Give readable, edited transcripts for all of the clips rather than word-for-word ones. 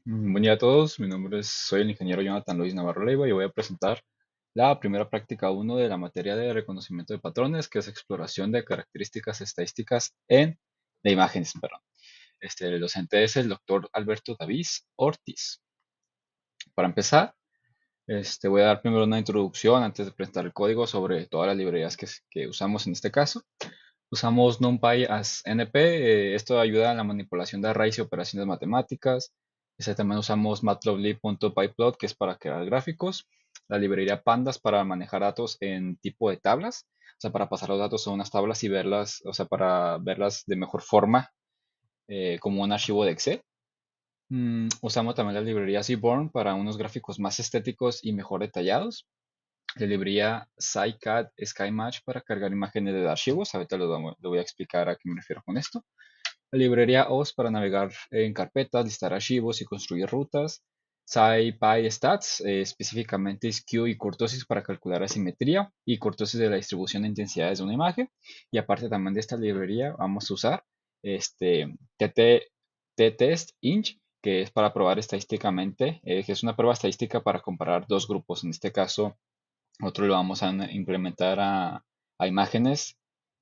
Buen día a todos, soy el ingeniero Jonathan Luis Navarro Leiva y voy a presentar la primera práctica uno de la materia de reconocimiento de patrones, que es exploración de características estadísticas de imágenes, perdón. El docente es el doctor Alberto Davis Ortiz. Para empezar, voy a dar primero una introducción antes de presentar el código sobre todas las librerías que usamos en este caso. Usamos NumPy as NP, esto ayuda en la manipulación de arrays y operaciones matemáticas. También usamos matplotlib.pyplot, que es para crear gráficos. La librería Pandas para manejar datos en tipo de tablas, o sea, para pasar los datos a unas tablas y verlas, o sea, para verlas de mejor forma, como un archivo de Excel. Usamos también la librería Seaborn para unos gráficos más estéticos y mejor detallados. La librería SciCAD SkyMatch para cargar imágenes de archivos. Ahorita lo voy a explicar a qué me refiero con esto. La librería OS para navegar en carpetas, listar archivos y construir rutas. SciPyStats, específicamente skew y kurtosis para calcular asimetría y kurtosis de la distribución de intensidades de una imagen. Y aparte también de esta librería vamos a usar t-test-inch, que es para probar estadísticamente, que es una prueba estadística para comparar dos grupos. En este caso, otro lo vamos a implementar a imágenes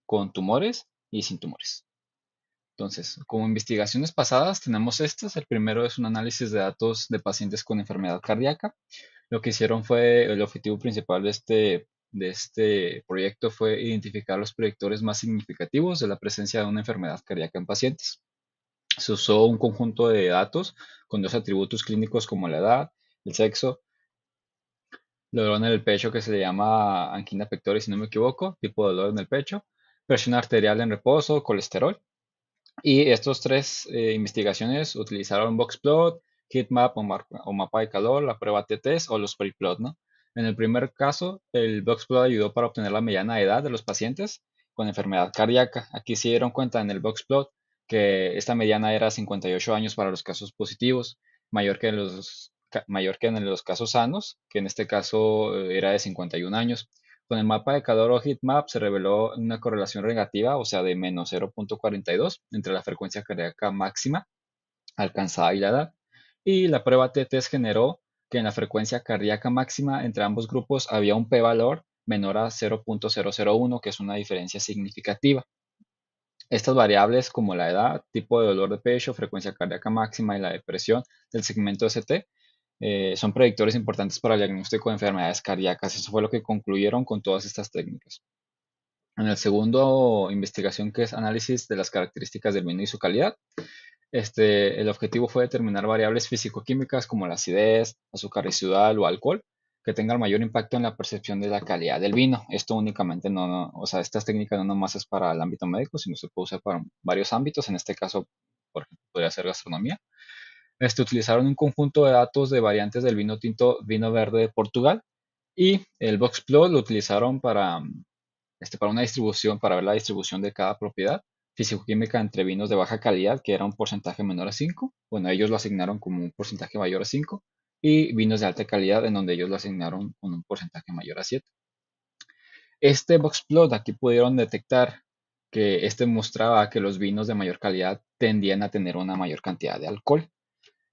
con tumores y sin tumores. Entonces, como investigaciones pasadas tenemos estas. El primero es un análisis de datos de pacientes con enfermedad cardíaca. Lo que hicieron fue, el objetivo principal de este proyecto fue identificar los predictores más significativos de la presencia de una enfermedad cardíaca en pacientes. Se usó un conjunto de datos con dos atributos clínicos como la edad, el sexo, dolor en el pecho que se le llama angina pectoris, si no me equivoco, tipo de dolor en el pecho, presión arterial en reposo, colesterol. Y estos tres investigaciones utilizaron Boxplot, Heatmap o mapa de calor, la prueba T-Test o los preplot, ¿no? En el primer caso, el Boxplot ayudó para obtener la mediana edad de los pacientes con enfermedad cardíaca. Aquí se dieron cuenta en el Boxplot que esta mediana era 58 años para los casos positivos, mayor que en los casos sanos, que en este caso era de 51 años. Con el mapa de calor o heatmap se reveló una correlación negativa, o sea, de menos 0.42 entre la frecuencia cardíaca máxima alcanzada y la edad. Y la prueba T-test generó que en la frecuencia cardíaca máxima entre ambos grupos había un p-valor menor a 0.001, que es una diferencia significativa. Estas variables, como la edad, tipo de dolor de pecho, frecuencia cardíaca máxima y la depresión del segmento ST, son predictores importantes para el diagnóstico de enfermedades cardíacas. Eso fue lo que concluyeron con todas estas técnicas. En el segundo investigación, que es análisis de las características del vino y su calidad, el objetivo fue determinar variables físico-químicas como la acidez, azúcar residual o alcohol que tengan mayor impacto en la percepción de la calidad del vino. Esto únicamente o sea, estas técnicas no nomás es para el ámbito médico, sino se puede usar para varios ámbitos. En este caso, por ejemplo, podría ser gastronomía. Utilizaron un conjunto de datos de variantes del vino tinto, vino verde de Portugal, y el Boxplot lo utilizaron para una distribución, para ver la distribución de cada propiedad físico-química entre vinos de baja calidad, que era un porcentaje menor a 5. Bueno, ellos lo asignaron como un porcentaje mayor a 5, y vinos de alta calidad, en donde ellos lo asignaron con un porcentaje mayor a 7. Este Boxplot aquí pudieron detectar que mostraba que los vinos de mayor calidad tendían a tener una mayor cantidad de alcohol.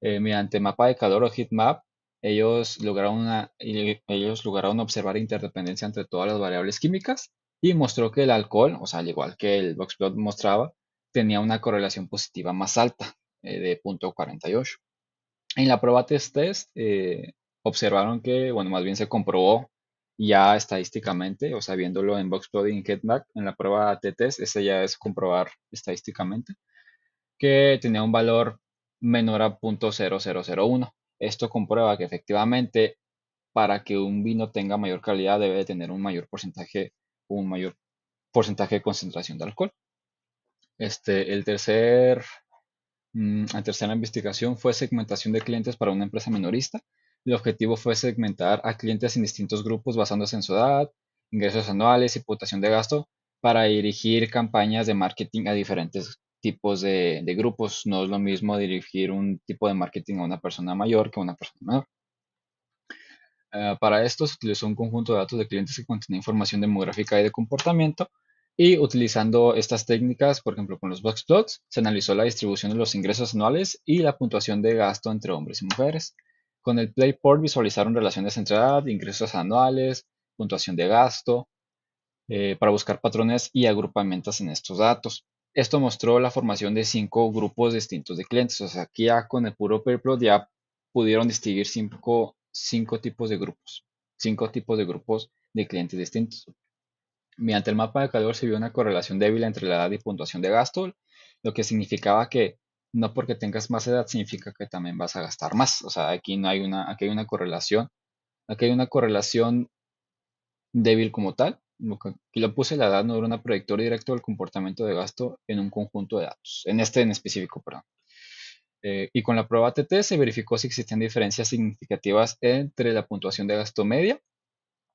Mediante mapa de calor o heatmap, ellos lograron observar interdependencia entre todas las variables químicas y mostró que el alcohol, o sea, al igual que el Boxplot mostraba, tenía una correlación positiva más alta, de 0.48. En la prueba test observaron que, bueno, más bien se comprobó ya estadísticamente, o sea, viéndolo en Boxplot y en heatmap, en la prueba t-test, ese ya es comprobar estadísticamente que tenía un valor menor a 0.0001. Esto comprueba que efectivamente, para que un vino tenga mayor calidad, debe de tener un mayor porcentaje de concentración de alcohol. La tercera investigación fue segmentación de clientes para una empresa minorista. El objetivo fue segmentar a clientes en distintos grupos basándose en su edad, ingresos anuales y puntuación de gasto para dirigir campañas de marketing a diferentes tipos de grupos. No es lo mismo dirigir un tipo de marketing a una persona mayor que a una persona menor. Para esto se utilizó un conjunto de datos de clientes que contenía información demográfica y de comportamiento, Y utilizando estas técnicas, por ejemplo, con los box plots, se analizó la distribución de los ingresos anuales y la puntuación de gasto entre hombres y mujeres. Con el Playport visualizaron relaciones entre edad, ingresos anuales, puntuación de gasto, para buscar patrones y agrupamientos en estos datos. Esto mostró la formación de 5 grupos distintos de clientes. O sea, aquí ya con el puro Playplot ya pudieron distinguir cinco tipos de grupos. 5 tipos de grupos de clientes distintos. Mediante el mapa de calor se vio una correlación débil entre la edad y puntuación de gasto, lo que significaba que no porque tengas más edad significa que también vas a gastar más. O sea, aquí hay una correlación, aquí hay una correlación débil como tal. Aquí lo puse, la edad no era una predictor directo del comportamiento de gasto en un conjunto de datos, en este en específico, perdón. Y con la prueba TT se verificó si existían diferencias significativas entre la puntuación de gasto media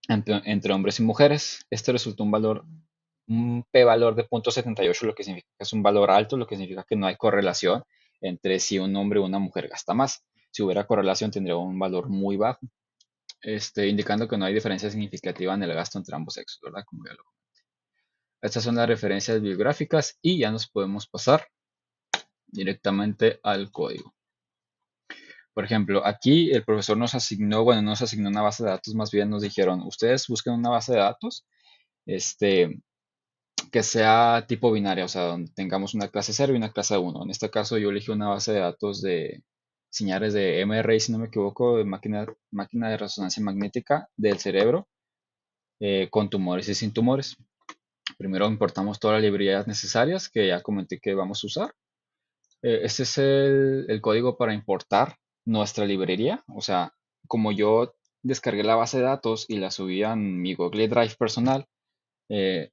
entre hombres y mujeres. Este resultó un p-valor de 0.78, lo que significa que es un valor alto, lo que significa que no hay correlación entre si un hombre o una mujer gasta más. Si hubiera correlación tendría un valor muy bajo, indicando que no hay diferencia significativa en el gasto entre ambos sexos, ¿verdad? Como ya lo. Estas son las referencias bibliográficas y ya nos podemos pasar directamente al código. Por ejemplo, aquí el profesor nos asignó, bueno, no nos asignó una base de datos, más bien nos dijeron, ustedes busquen una base de datos, este, que sea tipo binaria, o sea, donde tengamos una clase 0 y una clase 1. En este caso yo elegí una base de datos de señales de MRI, si no me equivoco, de máquina de resonancia magnética del cerebro, con tumores y sin tumores. Primero importamos todas las librerías necesarias que ya comenté que vamos a usar. Este es el código para importar nuestra librería. O sea, como yo descargué la base de datos y la subí a mi Google Drive personal,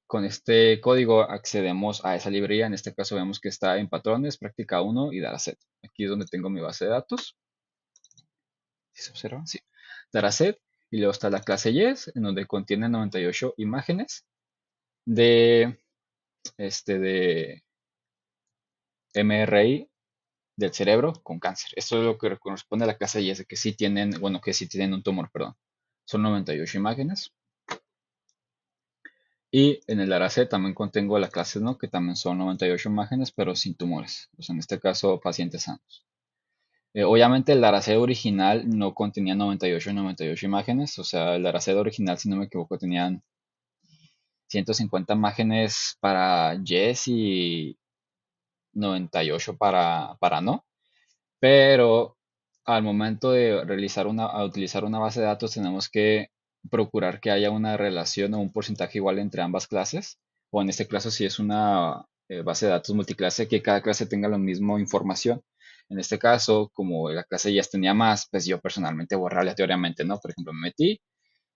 con este código accedemos a esa librería. En este caso vemos que está en patrones, práctica 1 y dataset. Aquí es donde tengo mi base de datos. ¿Sí se observa? Sí. Dataset. Y luego está la clase Yes, en donde contiene 98 imágenes de, de MRI del cerebro con cáncer. Esto es lo que corresponde a la clase Yes, que sí tienen, bueno, que sí tienen un tumor, perdón. Son 98 imágenes. Y en el dataset también contengo la clase No, que también son 98 imágenes, pero sin tumores. O sea, en este caso, pacientes sanos. Obviamente el dataset original no contenía 98 imágenes. O sea, el dataset original, si no me equivoco, tenían 150 imágenes para Yes y 98 para No. Pero al momento de utilizar una base de datos, tenemos que procurar que haya una relación o un porcentaje igual entre ambas clases. O en este caso, si es una base de datos multiclase, que cada clase tenga la misma información. En este caso, como la clase ya tenía más, pues yo personalmente borré aleatoriamente, ¿no? Por ejemplo, me metí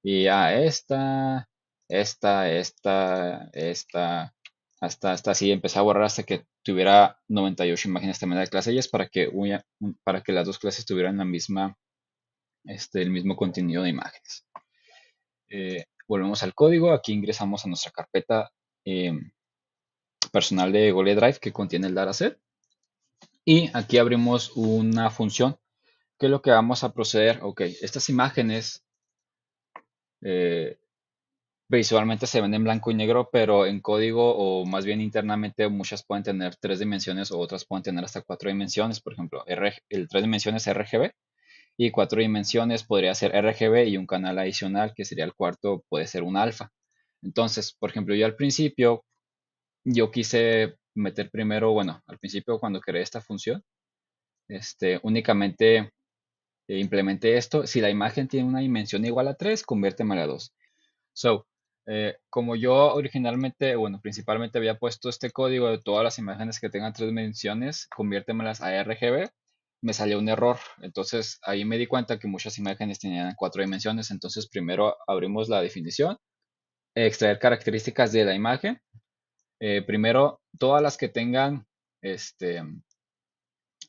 y esta, hasta así empecé a borrar hasta que tuviera 98 imágenes también de clase ellas para que las dos clases tuvieran el mismo contenido de imágenes. Volvemos al código, aquí ingresamos a nuestra carpeta personal de Google Drive que contiene el dataset y aquí abrimos una función que es lo que vamos a proceder, ok, estas imágenes eh, visualmente se ven en blanco y negro, pero en código o más bien internamente muchas pueden tener 3 dimensiones o otras pueden tener hasta 4 dimensiones. Por ejemplo, el 3 dimensiones RGB y 4 dimensiones podría ser RGB y un canal adicional que sería el cuarto, puede ser un alfa. Entonces, por ejemplo, yo al principio, yo quise meter primero, bueno, al principio cuando creé esta función, únicamente implementé esto. Si la imagen tiene una dimensión igual a 3, conviértemela a 2. So, como yo originalmente, bueno, principalmente había puesto este código de todas las imágenes que tengan 3 dimensiones, conviértemelas a RGB, me salió un error. Entonces ahí me di cuenta que muchas imágenes tenían 4 dimensiones. Entonces primero abrimos la definición, extraer características de la imagen. Primero, todas las que tengan este,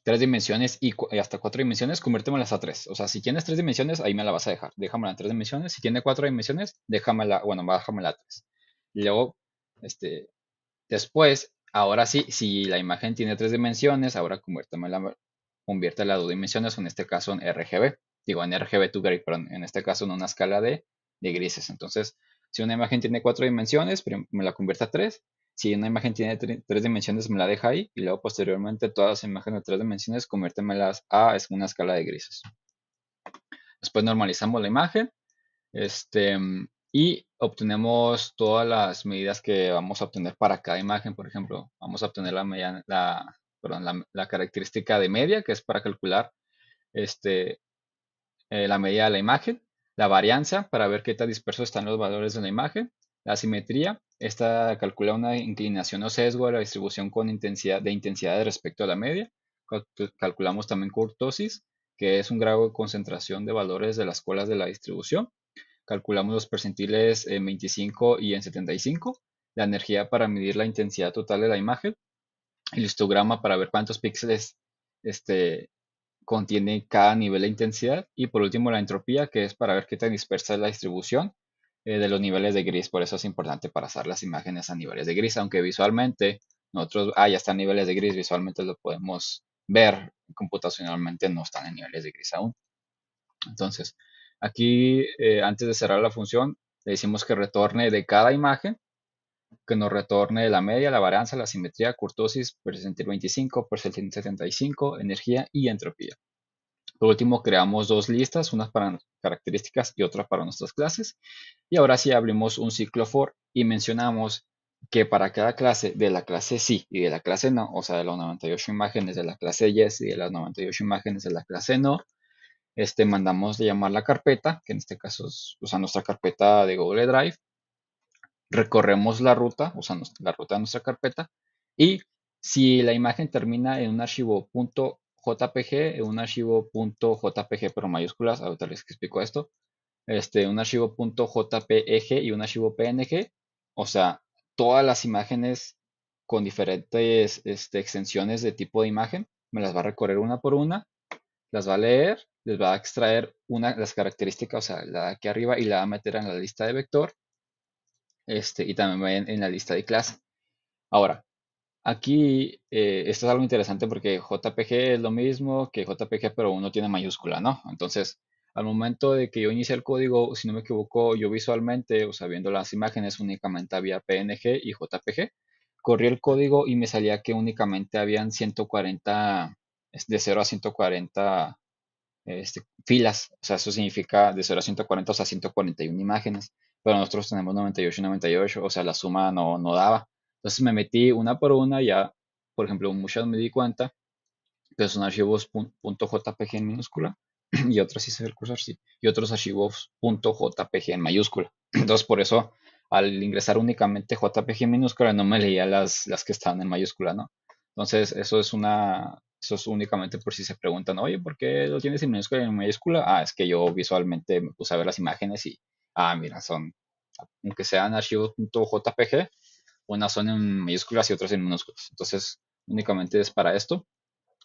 3 dimensiones y hasta 4 dimensiones, conviértemelas a 3. O sea, si tienes 3 dimensiones, ahí me la vas a dejar. Déjamela en 3 dimensiones. Si tiene 4 dimensiones, déjamela, bueno, bájamela a 3. Y luego, después, ahora sí, si la imagen tiene 3 dimensiones, ahora conviértela a 2 dimensiones, o en este caso en RGB. Digo, en RGB to gray, pero en este caso en una escala de grises. Entonces, si una imagen tiene 4 dimensiones, me la convierte a 3. Si una imagen tiene tres dimensiones, me la deja ahí y luego posteriormente todas las imágenes de tres dimensiones, conviértemelas a una escala de grises. Después normalizamos la imagen este, y obtenemos todas las medidas que vamos a obtener para cada imagen. Por ejemplo, vamos a obtener perdón, la característica de media, que es para calcular este, la medida de la imagen, la varianza para ver qué tan dispersos están los valores de la imagen, la simetría, esta calcula una inclinación o sesgo de la distribución con intensidad respecto a la media. Calculamos también kurtosis, que es un grado de concentración de valores de las colas de la distribución. Calculamos los percentiles en 25 y en 75, la energía para medir la intensidad total de la imagen, el histograma para ver cuántos píxeles este, contiene cada nivel de intensidad y por último la entropía, que es para ver qué tan dispersa es la distribución de los niveles de gris. Por eso es importante pasar las imágenes a niveles de gris, aunque visualmente nosotros, ya están niveles de gris, visualmente lo podemos ver, computacionalmente no están en niveles de gris aún. Entonces, aquí antes de cerrar la función, le decimos que retorne de cada imagen, que nos retorne la media, la varianza, la simetría, kurtosis, percentil 25, percentil 75, energía y entropía. Por último, creamos dos listas, una para características y otra para nuestras clases. Y ahora sí abrimos un ciclo for y mencionamos que para cada clase, de la clase sí y de la clase no, o sea, de las 98 imágenes de la clase yes y de las 98 imágenes de la clase no, mandamos llamar la carpeta, que en este caso es nuestra carpeta de Google Drive, recorremos la ruta, la ruta de nuestra carpeta, y si la imagen termina en un archivo .jpg, en un archivo .jpg pero mayúsculas, ahorita les explico esto, un archivo .jpeg y un archivo png, o sea, todas las imágenes con diferentes extensiones de tipo de imagen, me las va a recorrer una por una, las va a leer, les va a extraer las características, o sea, la de aquí arriba y la va a meter en la lista de vector, y también va en la lista de clase. Ahora, aquí esto es algo interesante porque JPG es lo mismo que JPG, pero uno tiene mayúscula, ¿no? Entonces, al momento de que yo inicié el código, si no me equivoco, yo visualmente, o sea, viendo las imágenes, únicamente había PNG y JPG. Corrí el código y me salía que únicamente habían 140, de 0 a 140 filas. O sea, eso significa de 0 a 140, o sea, 141 imágenes. Pero nosotros tenemos 98 y 98, o sea, la suma no daba. Entonces me metí una por una, ya, por ejemplo, muchas me di cuenta que son archivos .jpg en minúscula y otros sí se ve el cursor, sí, y otros archivos .jpg en mayúscula. Entonces, por eso, al ingresar únicamente JPG en minúscula, no me leía las que estaban en mayúscula, ¿no? Entonces, eso es únicamente por si se preguntan, oye, ¿por qué lo tienes en minúscula y en mayúscula? Ah, es que yo visualmente me puse a ver las imágenes y, mira, aunque sean archivos .jpg, unas son en mayúsculas y otras en minúsculas. Entonces, únicamente es para esto.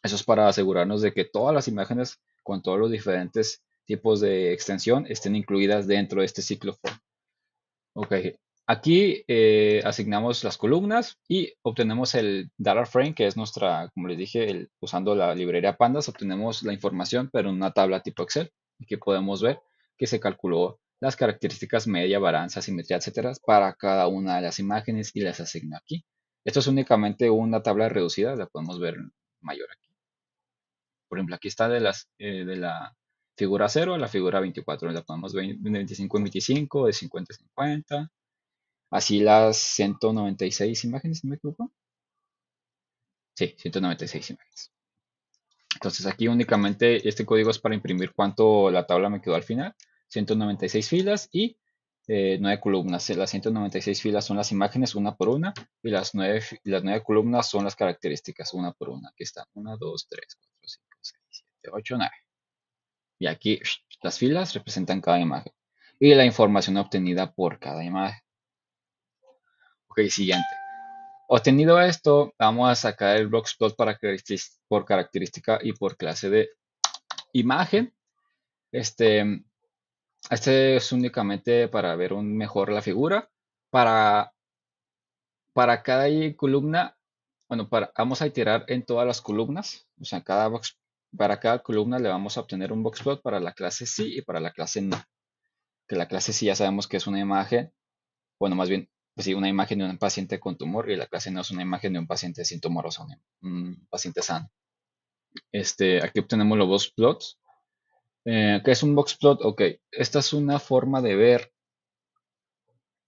Eso es para asegurarnos de que todas las imágenes con todos los diferentes tipos de extensión estén incluidas dentro de este ciclo for. Ok, aquí asignamos las columnas y obtenemos el data frame, que es nuestra, como les dije, usando la librería Pandas, obtenemos la información, pero en una tabla tipo Excel. Aquí podemos ver que se calculó las características media, varianza, simetría, etcétera, para cada una de las imágenes y las asigna aquí. Esto es únicamente una tabla reducida, la podemos ver mayor aquí. Por ejemplo, aquí está de la figura 0 a la figura 24. La podemos ver de 25 en 25, de 50 en 50. Así las 196 imágenes, si no me equivoco. Sí, 196 imágenes. Entonces aquí únicamente este código es para imprimir cuánto la tabla me quedó al final. 196 filas y 9 columnas. Las 196 filas son las imágenes una por una y las 9 columnas son las características una por una. Aquí están 1, 2, 3, 4, 5, 6, 7, 8, 9. Y aquí las filas representan cada imagen y la información obtenida por cada imagen. Ok, siguiente. Obtenido esto, vamos a sacar el boxplot por característica y por clase de imagen. Este, este es únicamente para ver mejor la figura. Para, para cada columna, bueno, vamos a iterar en todas las columnas. O sea, para cada columna le vamos a obtener un boxplot para la clase sí y para la clase no. Que la clase sí ya sabemos que es una imagen, bueno, más bien pues sí, una imagen de un paciente con tumor y la clase no es una imagen de un paciente sin tumor, o sea, un paciente sano. Aquí obtenemos los box plots. ¿Qué es un box plot? Ok, esta es una forma de ver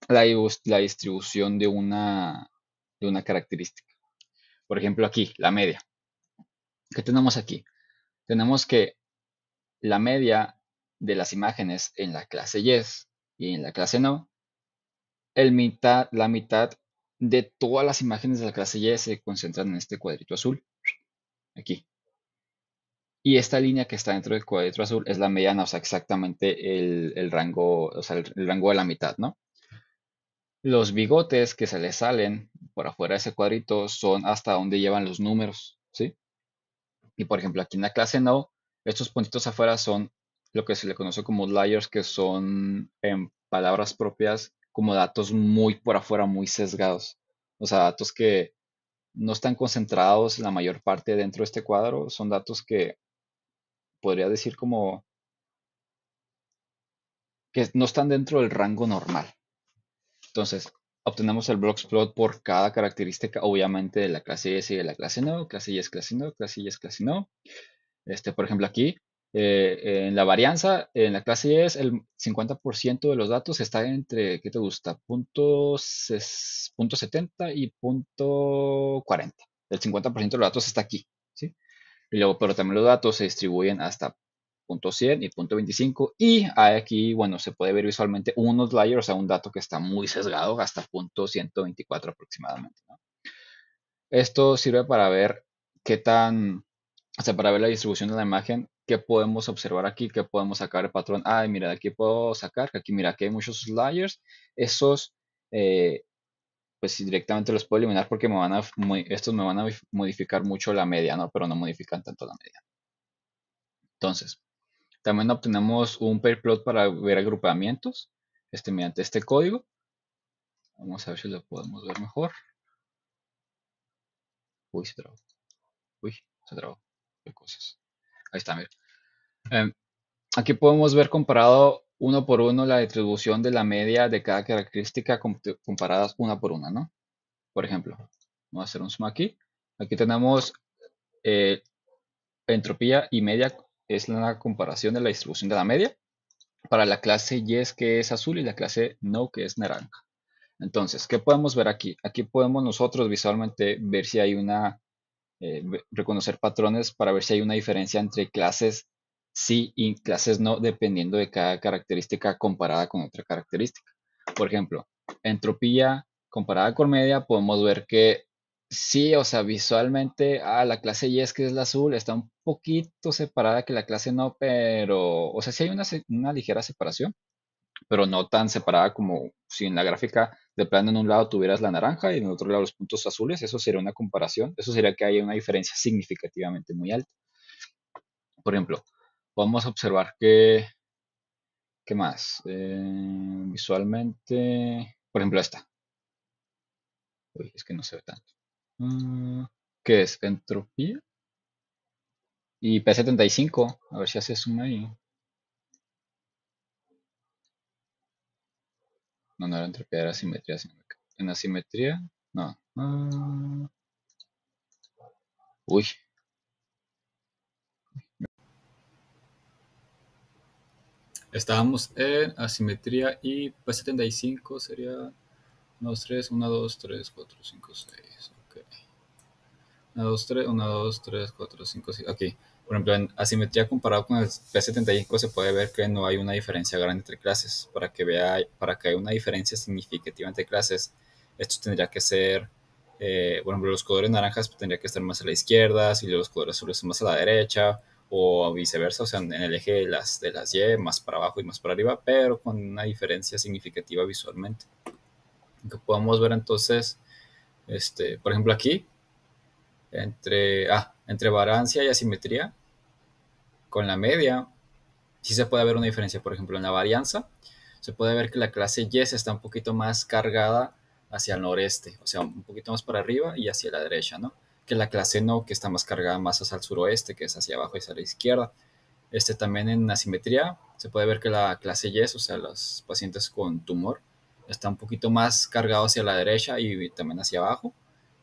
la distribución de una característica. Por ejemplo, aquí, la media. ¿Qué tenemos aquí? Tenemos que la media de las imágenes en la clase Yes y en la clase No, la mitad de todas las imágenes de la clase Yes se concentran en este cuadrito azul, aquí. Y esta línea que está dentro del cuadrito azul es la mediana, o sea, exactamente el rango, o sea, el rango de la mitad, ¿no? Los bigotes que se le salen por afuera de ese cuadrito son hasta donde llevan los números, ¿sí? Y por ejemplo, aquí en la clase No, estos puntitos afuera son lo que se le conoce como outliers, que son en palabras propias como datos muy por afuera, muy sesgados. O sea, datos que no están concentrados la mayor parte dentro de este cuadro, son datos que podría decir como que no están dentro del rango normal. Entonces, obtenemos el Bloxplot por cada característica, obviamente, de la clase S y de la clase No, clase Y es clase No, clase Y es clase No. Por ejemplo, aquí, en la varianza, en la clase Y es el 50% de los datos está entre, ¿qué te gusta? Punto 70 y punto 40. El 50% de los datos está aquí, ¿sí? Y luego, pero también los datos se distribuyen hasta punto 100 y punto 25. Y aquí, bueno, se puede ver visualmente un outlier, o sea, un dato que está muy sesgado hasta punto 124 aproximadamente, ¿no? Esto sirve para ver qué tan, o sea, para ver la distribución de la imagen, qué podemos observar aquí, qué podemos sacar el patrón. Ay, mira, de aquí puedo sacar, que aquí, mira, aquí hay muchos outliers. Esos, eh, pues sí, directamente los puedo eliminar porque estos me van a modificar mucho la media, ¿no? Pero no modifican tanto la media. Entonces, también obtenemos un pair plot para ver agrupamientos, mediante este código. Vamos a ver si lo podemos ver mejor. Uy, se trabó. Uy, se trabó. Qué cosas. Ahí está, mira. Em, Aquí podemos ver comparado uno por uno la distribución de la media de cada característica comparadas una por una, ¿no? Por ejemplo, vamos a hacer un zoom aquí. Aquí tenemos eh, entropía y media, es la comparación de la distribución de la media para la clase Yes que es azul y la clase No que es naranja. Entonces, ¿qué podemos ver aquí? Aquí podemos nosotros visualmente ver si hay reconocer patrones para ver si hay una diferencia entre clases sí y clases no, dependiendo de cada característica comparada con otra característica. Por ejemplo, entropía comparada con media, podemos ver que sí, o sea, visualmente, la clase Y es que es la azul, está un poquito separada que la clase no, pero, o sea, sí hay una ligera separación, pero no tan separada como si en la gráfica de plano en un lado tuvieras la naranja y en el otro lado los puntos azules. Eso sería una comparación. Eso sería que haya una diferencia significativamente muy alta. Por ejemplo, podemos observar que, ¿qué más? Visualmente, por ejemplo, esta. Uy, es que no se ve tanto. Mm, ¿Qué es? Entropía y P75. A ver si hace zoom ahí. No, no era entropía, era simetría. En asimetría, no. Uy, estábamos en asimetría y P75 sería 1, 2, 3, 1, 2, 3, 4, 5, 6. Ok. 1, 2, 3, 1, 2, 3, 4, 5, 6. Aquí. Por ejemplo, en asimetría comparado con el P75 se puede ver que no hay una diferencia grande entre clases. Para que haya una diferencia significativa entre clases, esto tendría que ser, por ejemplo, los colores naranjas tendrían que estar más a la izquierda, si los colores azules más a la derecha, o viceversa, o sea, en el eje de las Y, más para abajo y más para arriba, pero con una diferencia significativa visualmente. Que podemos ver entonces, por ejemplo, aquí, entre variancia y asimetría, con la media, sí se puede ver una diferencia. Por ejemplo, en la varianza, se puede ver que la clase Y está un poquito más cargada hacia el noreste, o sea, un poquito más para arriba y hacia la derecha, ¿no? Que la clase No, que está más cargada más hacia el suroeste, que es hacia abajo y hacia la izquierda. También en asimetría se puede ver que la clase Y, o sea, los pacientes con tumor, está un poquito más cargado hacia la derecha y también hacia abajo.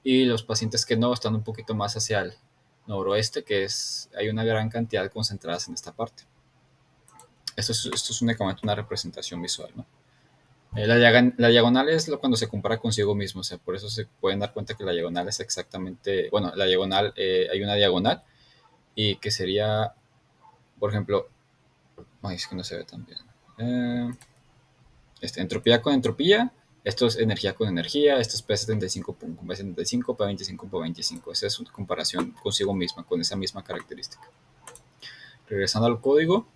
Y los pacientes que no están un poquito más hacia el noroeste, hay una gran cantidad concentradas en esta parte. Esto es únicamente una representación visual, ¿no? La diagonal es cuando se compara consigo mismo, o sea, por eso se pueden dar cuenta que la diagonal es exactamente, bueno, la diagonal, hay una diagonal y que sería, por ejemplo, ay, es que no se ve tan bien. Eh, entropía con entropía, esto es energía con energía, esto es P75 con P75, P25 por 25. Esa es una comparación consigo misma, con esa misma característica. Regresando al código,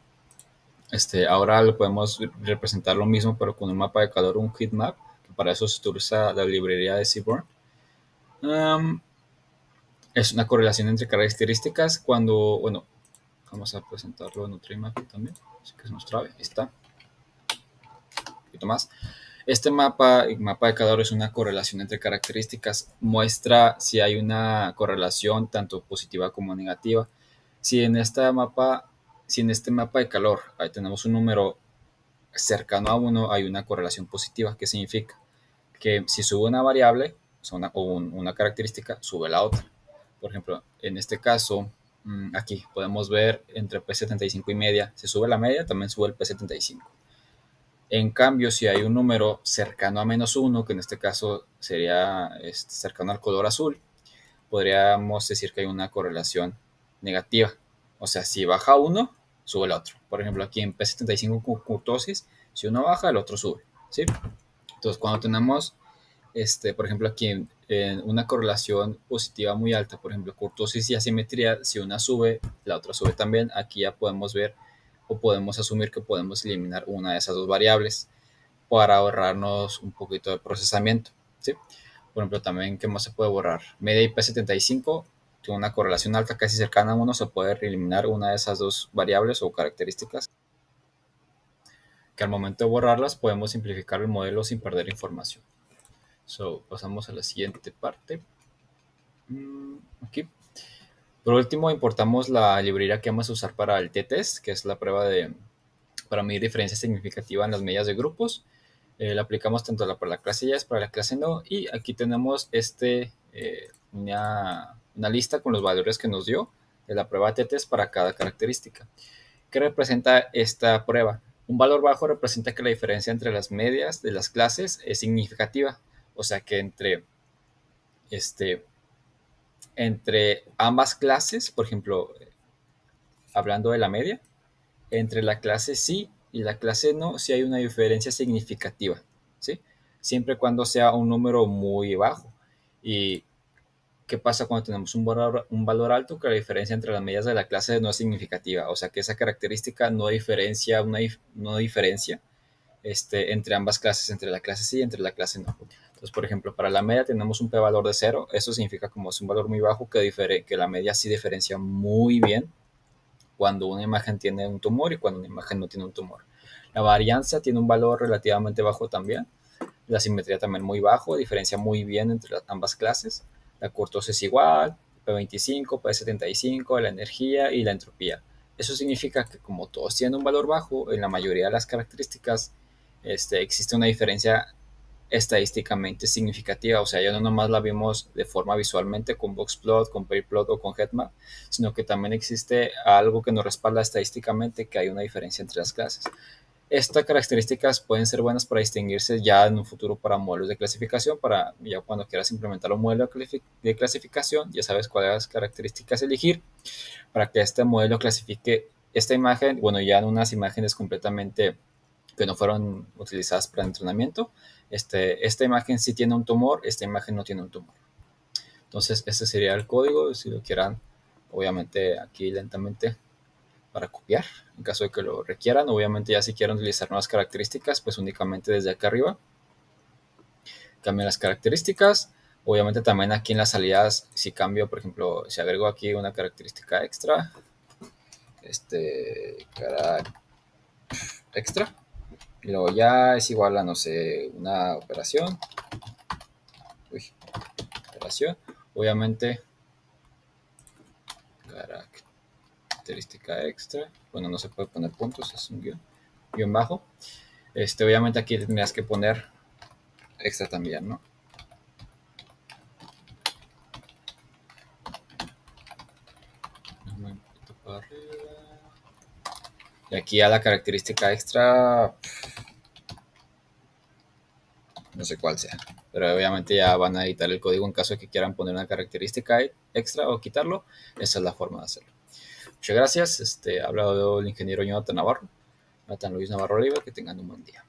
ahora lo podemos representar lo mismo, pero con un mapa de calor, un heat map, que para eso se utiliza la librería de Seaborn. Es una correlación entre características cuando, bueno, vamos a presentarlo en otro mapa también, así que se nos trabe, ahí está, un poquito más. Este mapa de calor es una correlación entre características, muestra si hay una correlación tanto positiva como negativa. Si en este mapa de calor ahí tenemos un número cercano a 1, hay una correlación positiva, que significa que si sube una variable o una característica, sube la otra. Por ejemplo, en este caso, aquí podemos ver entre P75 y media, si sube la media, también sube el P75. En cambio, si hay un número cercano a -1, que en este caso sería cercano al color azul, podríamos decir que hay una correlación negativa. O sea, si baja uno, sube el otro. Por ejemplo, aquí en P75 con curtosis, si uno baja, el otro sube. ¿Sí? Entonces, cuando tenemos, por ejemplo, aquí en una correlación positiva muy alta, por ejemplo, curtosis y asimetría, si una sube, la otra sube también. Aquí ya podemos ver o podemos asumir que podemos eliminar una de esas dos variables para ahorrarnos un poquito de procesamiento. ¿Sí? Por ejemplo, también, ¿qué más se puede borrar? Media IP75 tiene una correlación alta casi cercana a 1, se puede eliminar una de esas dos variables o características, que al momento de borrarlas podemos simplificar el modelo sin perder información. Pasamos a la siguiente parte. Aquí. Por último, importamos la librería que vamos a usar para el t-test, que es la prueba para medir diferencia significativa en las medidas de grupos. La aplicamos tanto para la clase yes, para la clase no, y aquí tenemos una lista con los valores que nos dio de la prueba t-test para cada característica. ¿Qué representa esta prueba? Un valor bajo representa que la diferencia entre las medias de las clases es significativa, o sea que entre ambas clases, por ejemplo, hablando de la media, entre la clase sí y la clase no, sí hay una diferencia significativa, ¿sí? Siempre y cuando sea un número muy bajo. ¿Y qué pasa cuando tenemos un valor alto? Que la diferencia entre las medias de la clase no es significativa, o sea que esa característica no diferencia, no diferencia entre ambas clases, entre la clase sí y entre la clase no. Entonces, por ejemplo, para la media tenemos un p-valor de 0, eso significa como es un valor muy bajo que la media sí diferencia muy bien cuando una imagen tiene un tumor y cuando una imagen no tiene un tumor. La varianza tiene un valor relativamente bajo también. La simetría también muy bajo, diferencia muy bien entre ambas clases. La kurtosis es igual, P25, P75, la energía y la entropía. Eso significa que como todos tienen un valor bajo, en la mayoría de las características existe una diferencia estadísticamente significativa, o sea, ya no nomás la vimos de forma visualmente con boxplot, con pairplot o con headmap, sino que también existe algo que nos respalda estadísticamente que hay una diferencia entre las clases. Estas características pueden ser buenas para distinguirse ya en un futuro para modelos de clasificación, para ya cuando quieras implementar un modelo de clasificación, ya sabes cuáles características elegir para que este modelo clasifique esta imagen, bueno, ya en unas imágenes completamente que no fueron utilizadas para entrenamiento. Esta imagen sí tiene un tumor, esta imagen no tiene un tumor. Entonces, ese sería el código, si lo quieran, obviamente aquí lentamente para copiar, en caso de que lo requieran. Obviamente ya si quieren utilizar nuevas características, pues únicamente desde acá arriba cambian las características. Obviamente también aquí en las salidas, si cambio, por ejemplo, si agrego aquí una característica extra, extra, y luego ya es igual a, no sé, una operación, obviamente característica extra, bueno, no se puede poner puntos, es un guión bajo. Obviamente aquí tendrías que poner extra también, ¿no? Un poquito para arriba. Y aquí a la característica extra, no sé cuál sea. Pero obviamente ya van a editar el código en caso de que quieran poner una característica extra o quitarlo. Esa es la forma de hacerlo. Muchas gracias. Ha hablado el ingeniero Jonathan Navarro. Jonathan Luis Navarro Oliva. Que tengan un buen día.